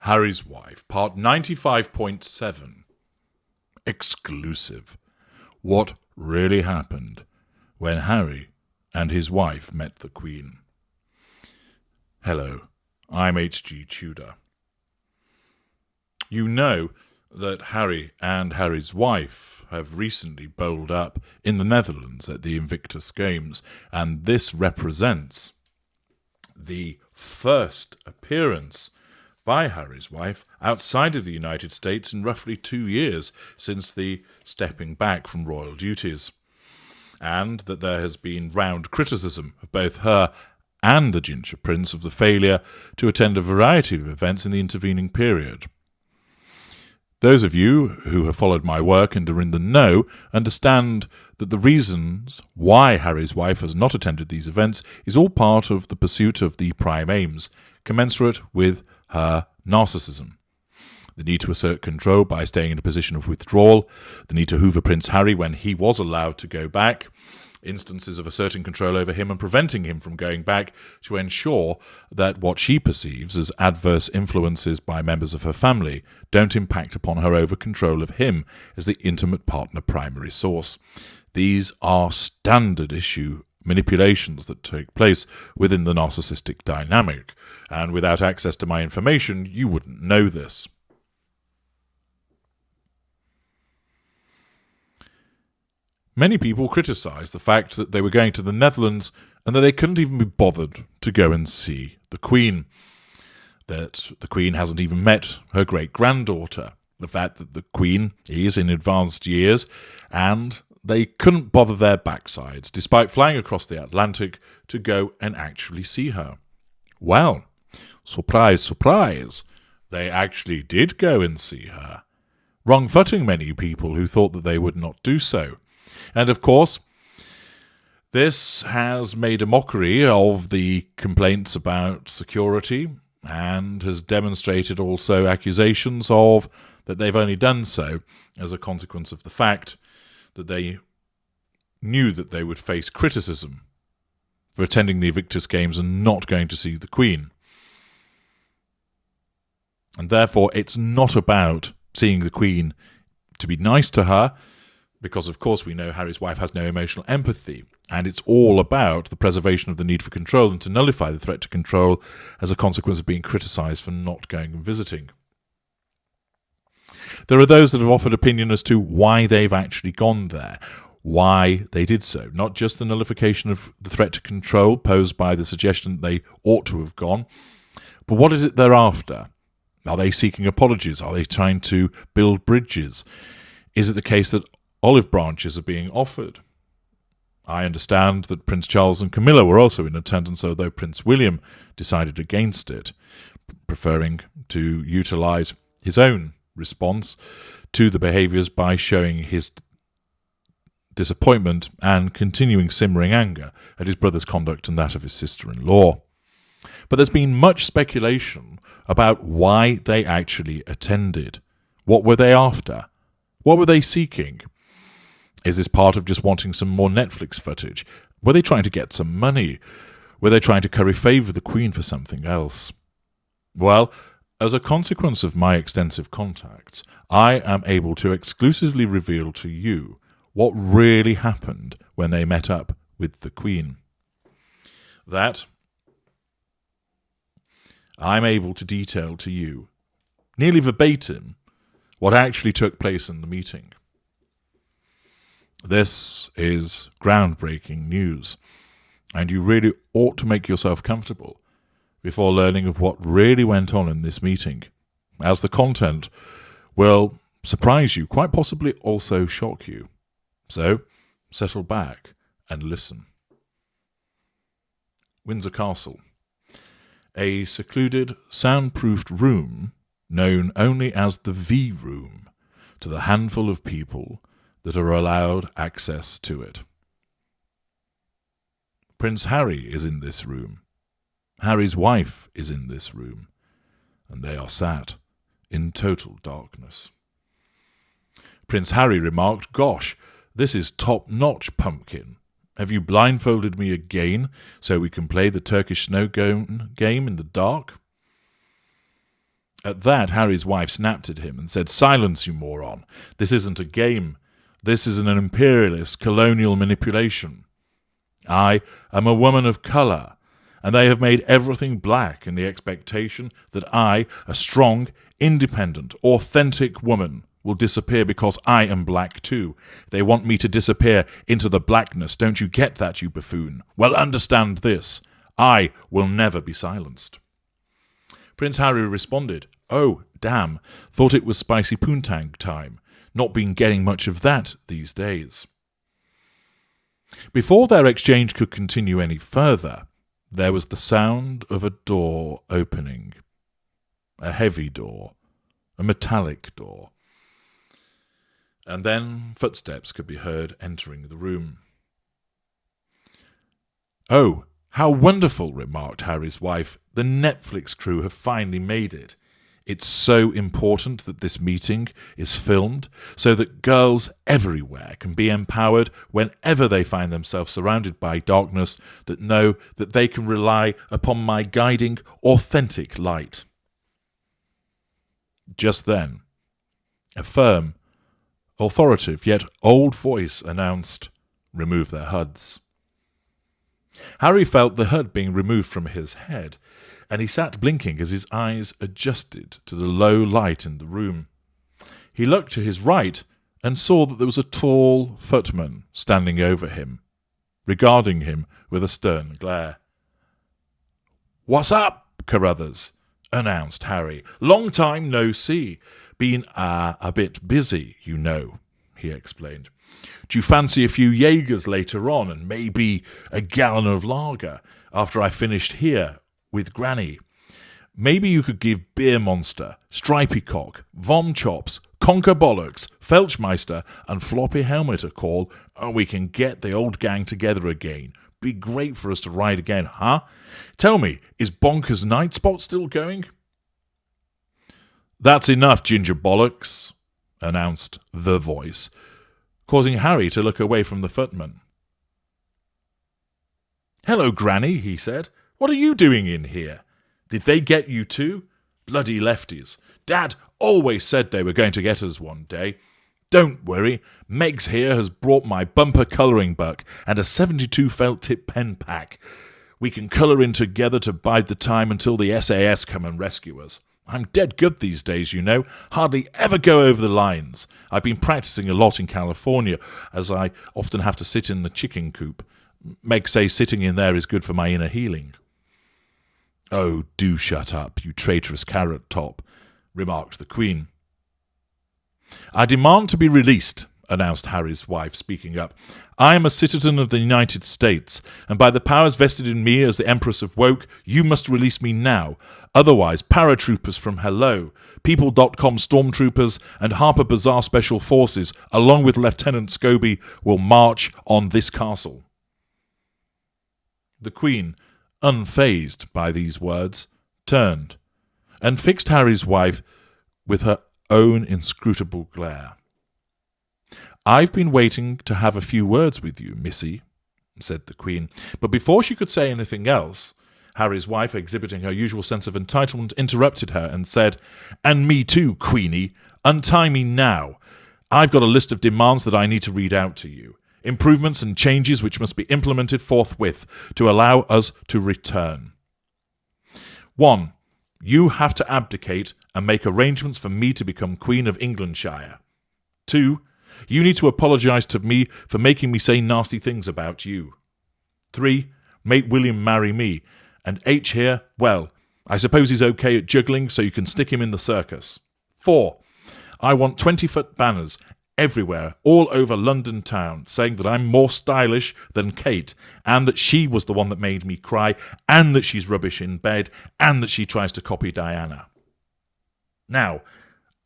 Harry's Wife, part 95.7. Exclusive. What really happened when Harry and his wife met the Queen. Hello, I'm H.G. Tudor. You know that Harry and Harry's wife have recently bowled up in the Netherlands at the Invictus Games, and this represents the first appearance by Harry's wife outside of the United States in roughly 2 years since the stepping back from royal duties, and that there has been round criticism of both her and the Ginger Prince of the failure to attend a variety of events in the intervening period. Those of you who have followed my work and are in the know understand that the reasons why Harry's wife has not attended these events is all part of the pursuit of the prime aims, commensurate with her narcissism. The need to assert control by staying in a position of withdrawal, the need to hoover Prince Harry when he was allowed to go back, instances of asserting control over him and preventing him from going back to ensure that what she perceives as adverse influences by members of her family don't impact upon her over control of him as the intimate partner primary source. These are standard issue manipulations that take place within the narcissistic dynamic, and without access to my information, you wouldn't know this. Many people criticise the fact that they were going to the Netherlands and that they couldn't even be bothered to go and see the Queen, that the Queen hasn't even met her great-granddaughter, the fact that the Queen is in advanced years, and they couldn't bother their backsides, despite flying across the Atlantic to go and actually see her. Well, surprise, surprise, they actually did go and see her, wrong-footing many people who thought that they would not do so. And of course, this has made a mockery of the complaints about security and has demonstrated also accusations of that they've only done so as a consequence of the fact that they knew that they would face criticism for attending the Invictus Games and not going to see the Queen. And therefore, it's not about seeing the Queen to be nice to her, because of course we know Harry's wife has no emotional empathy, and it's all about the preservation of the need for control and to nullify the threat to control as a consequence of being criticised for not going and visiting. There are those that have offered opinion as to why they've actually gone there, why they did so, not just the nullification of the threat to control posed by the suggestion that they ought to have gone, but what is it they're after? Are they seeking apologies? Are they trying to build bridges? Is it the case that olive branches are being offered? I understand that Prince Charles and Camilla were also in attendance, although Prince William decided against it, preferring to utilise his own response to the behaviours by showing his disappointment and continuing simmering anger at his brother's conduct and that of his sister-in-law. But there's been much speculation about why they actually attended. What were they after? What were they seeking? Is this part of just wanting some more Netflix footage? Were they trying to get some money? Were they trying to curry favour with the Queen for something else? Well, as a consequence of my extensive contacts, I am able to exclusively reveal to you what really happened when they met up with the Queen. That I'm able to detail to you, nearly verbatim, what actually took place in the meeting. This is groundbreaking news, and you really ought to make yourself comfortable before learning of what really went on in this meeting, as the content will surprise you, quite possibly also shock you. So, settle back and listen. Windsor Castle. A secluded, soundproofed room known only as the V Room to the handful of people that are allowed access to it. Prince Harry is in this room. Harry's wife is in this room, and they are sat in total darkness. Prince Harry remarked, "Gosh, this is top-notch, Pumpkin. Have you blindfolded me again so we can play the Turkish snow game in the dark?" At that, Harry's wife snapped at him and said, "Silence, you moron. This isn't a game. This is an imperialist colonial manipulation. I am a woman of colour, and they have made everything black in the expectation that I, a strong, independent, authentic woman, will disappear because I am black too. They want me to disappear into the blackness. Don't you get that, you buffoon? Well, understand this. I will never be silenced." Prince Harry responded, "Oh, damn, thought it was spicy poontang time. Not been getting much of that these days." Before their exchange could continue any further, there was the sound of a door opening. A heavy door, a metallic door. And then footsteps could be heard entering the room. "Oh, how wonderful," remarked Harry's wife. "The Netflix crew have finally made it. It's so important that this meeting is filmed so that girls everywhere can be empowered whenever they find themselves surrounded by darkness, that know that they can rely upon my guiding, authentic light." Just then, a firm, authoritative yet old voice announced, "Remove their hoods." Harry felt the hood being removed from his head, and he sat blinking as his eyes adjusted to the low light in the room. He looked to his right and saw that there was a tall footman standing over him, regarding him with a stern glare. "What's up, Carruthers?" announced Harry. "Long time no see. Been a bit busy, you know," he explained. "Do you fancy a few Jaegers later on, and maybe a gallon of lager after I finished here with Granny? Maybe you could give Beer Monster, Stripey Cock, Vom Chops, Conker Bollocks, Felchmeister, and Floppy Helmet a call, and we can get the old gang together again. Be great for us to ride again, huh? Tell me, is Bonkers Night Spot still going?" "That's enough, Ginger Bollocks," announced the voice, causing Harry to look away from the footman. "Hello, Granny," he said. "What are you doing in here? Did they get you too? Bloody lefties. Dad always said they were going to get us one day. Don't worry, Megs here has brought my bumper colouring book and a 72 felt tip pen pack. We can colour in together to bide the time until the SAS come and rescue us. I'm dead good these days, you know. Hardly ever go over the lines. I've been practising a lot in California, as I often have to sit in the chicken coop. Meg says sitting in there is good for my inner healing." "Oh, do shut up, you traitorous carrot top," remarked the Queen. "I demand to be released," announced Harry's wife, speaking up. "I am a citizen of the United States, and by the powers vested in me as the Empress of Woke, you must release me now. Otherwise, paratroopers from Hello, People.com stormtroopers, and Harper Bazaar Special Forces, along with Lieutenant Scobie, will march on this castle." The Queen, unfazed by these words, turned and fixed Harry's wife with her own inscrutable glare. "I've been waiting to have a few words with you, missy," said the Queen. But before she could say anything else, Harry's wife, exhibiting her usual sense of entitlement, interrupted her and said, "And me too, Queenie. Untie me now. I've got a list of demands that I need to read out to you. Improvements and changes which must be implemented forthwith to allow us to return. 1. You have to abdicate and make arrangements for me to become Queen of Englandshire. 2. You need to apologise to me for making me say nasty things about you. 3. Make William marry me. And H here, well, I suppose he's okay at juggling, so you can stick him in the circus. 4. I want 20-foot banners everywhere, all over London town, saying that I'm more stylish than Kate, and that she was the one that made me cry, and that she's rubbish in bed, and that she tries to copy Diana. Now,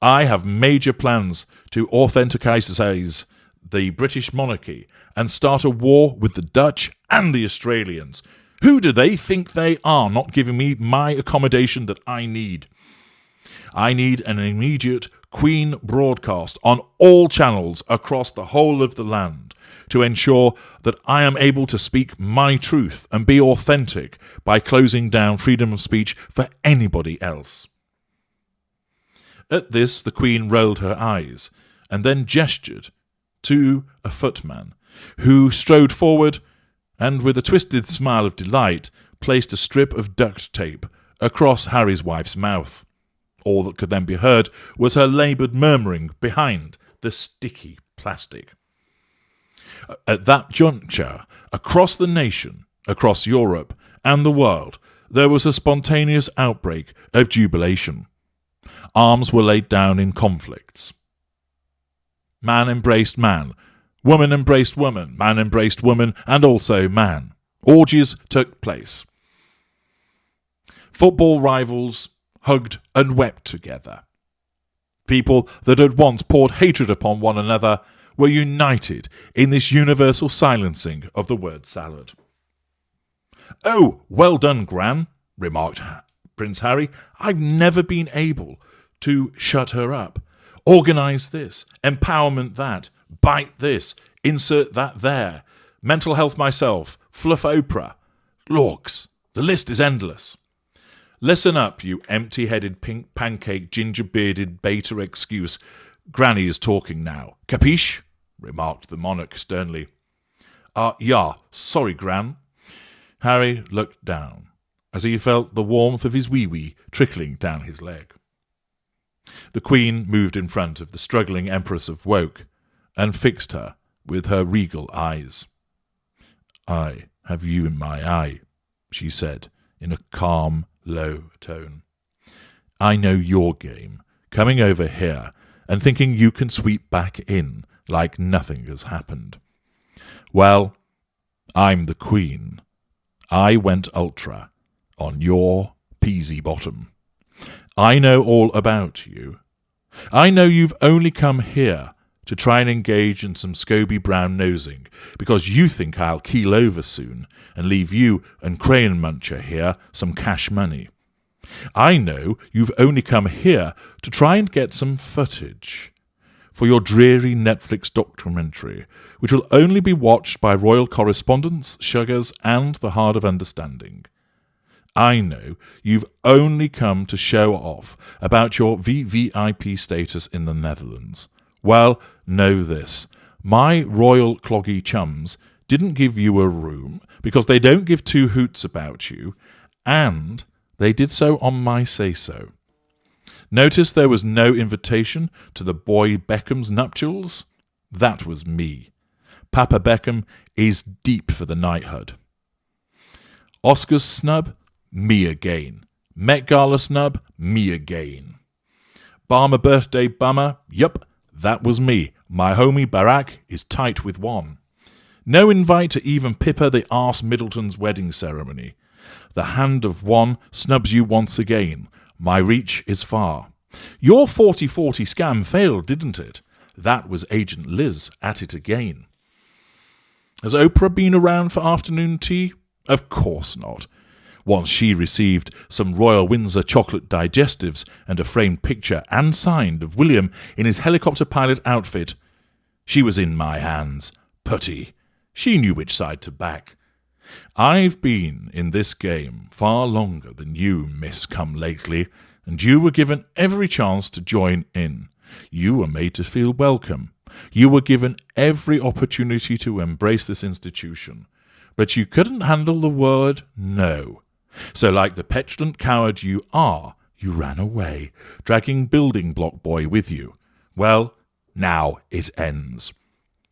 I have major plans to authenticise the British monarchy and start a war with the Dutch and the Australians. Who do they think they are, not giving me my accommodation that I need? I need an immediate Queen broadcast on all channels across the whole of the land to ensure that I am able to speak my truth and be authentic by closing down freedom of speech for anybody else. At this the Queen rolled her eyes, and then gestured to a footman, who strode forward and, with a twisted smile of delight, placed a strip of duct tape across Harry's wife's mouth. All that could then be heard was her laboured murmuring behind the sticky plastic. At that juncture, across the nation, across Europe and the world, there was a spontaneous outbreak of jubilation. Arms were laid down in conflicts. Man embraced man, woman embraced woman, man embraced woman, and also man. Orgies took place. Football rivals hugged and wept together. People that had once poured hatred upon one another were united in this universal silencing of the word salad. "Oh, well done, Gran," remarked Prince Harry. "I've never been able to shut her up. Organise this, empowerment that, bite this, insert that there, mental health myself, fluff Oprah. Lorks, the list is endless. Listen up, you empty-headed, pink pancake, ginger-bearded beta excuse. Granny is talking now. Capiche?" remarked the monarch sternly. Yeah, sorry, Gran." Harry looked down as he felt the warmth of his wee-wee trickling down his leg. The Queen moved in front of the struggling Empress of Woke and fixed her with her regal eyes. "I have you in my eye," she said in a calm, low tone. "I know your game, coming over here and thinking you can sweep back in like nothing has happened. Well, I'm the Queen. I went ultra on your peasy bottom. I know all about you. I know you've only come here to try and engage in some Scobie brown nosing because you think I'll keel over soon and leave you and Crayon Muncher here some cash money. I know you've only come here to try and get some footage for your dreary Netflix documentary, which will only be watched by royal correspondents, sugars, and the Heart of Understanding. I know you've only come to show off about your VVIP status in the Netherlands. Well, know this. My royal cloggy chums didn't give you a room because they don't give two hoots about you, and they did so on my say-so. Notice there was no invitation to the boy Beckham's nuptials? That was me. Papa Beckham is deep for the knighthood. Oscar's snub? Me again. Met Gala snub? Me again. Barmer birthday bummer? Yup, that was me. My homie Barack is tight with one. No invite to even Pippa the arse Middleton's wedding ceremony. The hand of one snubs you once again. My reach is far. Your 40-40 scam failed, didn't it? That was Agent Liz at it again. Has Oprah been around for afternoon tea? Of course not. Once she received some Royal Windsor chocolate digestives and a framed picture and signed of William in his helicopter pilot outfit, she was in my hands. Putty. She knew which side to back. I've been in this game far longer than you, Miss Come Lately, and you were given every chance to join in. You were made to feel welcome. You were given every opportunity to embrace this institution. But you couldn't handle the word no. So like the petulant coward you are, you ran away, dragging Building Block Boy with you. Well, now it ends.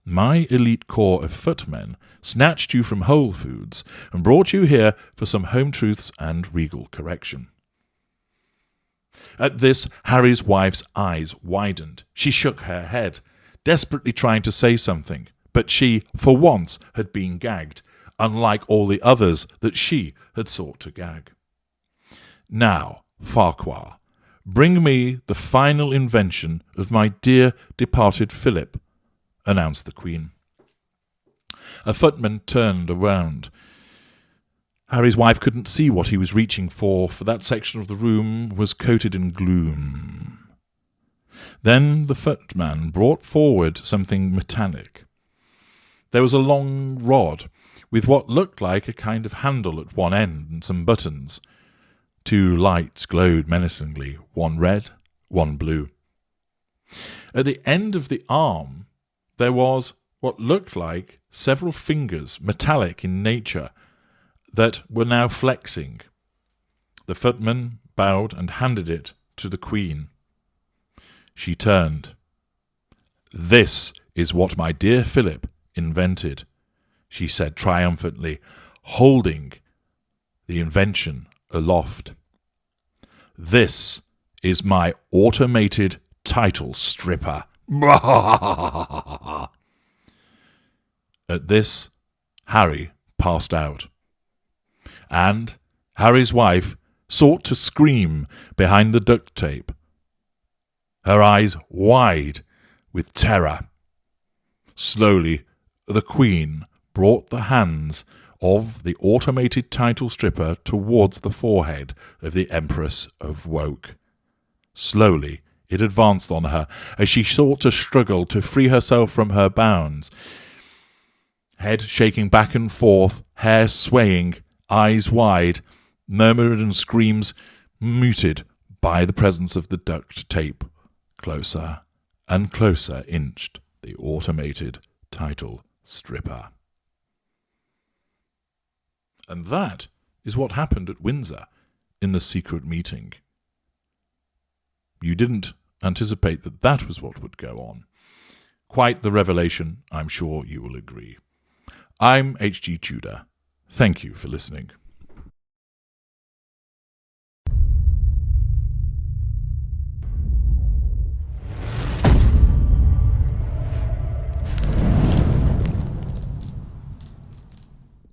My elite corps of footmen snatched you from Whole Foods and brought you here for some home truths and regal correction. At this, Harry's wife's eyes widened. She shook her head, desperately trying to say something, but she, for once, had been gagged, unlike all the others that she had sought to gag. Now, Farquhar, bring me the final invention of my dear departed Philip, announced the Queen. A footman turned around. Harry's wife couldn't see what he was reaching for that section of the room was coated in gloom. Then the footman brought forward something metallic. There was a long rod with what looked like a kind of handle at one end and some buttons. Two lights glowed menacingly, one red, one blue. At the end of the arm, there was what looked like several fingers, metallic in nature, that were now flexing. The footman bowed and handed it to the Queen. She turned. "This is what my dear Philip invented," she said triumphantly, holding the invention aloft. "This is my automated title stripper." At this, Harry passed out, and Harry's wife sought to scream behind the duct tape, her eyes wide with terror. Slowly, the Queen brought the hands of the automated title stripper towards the forehead of the Empress of Woke. Slowly, it advanced on her as she sought to struggle to free herself from her bounds. Head shaking back and forth, hair swaying, eyes wide, murmurs and screams muted by the presence of the duct tape. Closer and closer inched the automated title stripper. And that is what happened at Windsor in the secret meeting. You didn't anticipate that that was what would go on. Quite the revelation, I'm sure you will agree. I'm H.G. Tudor. Thank you for listening.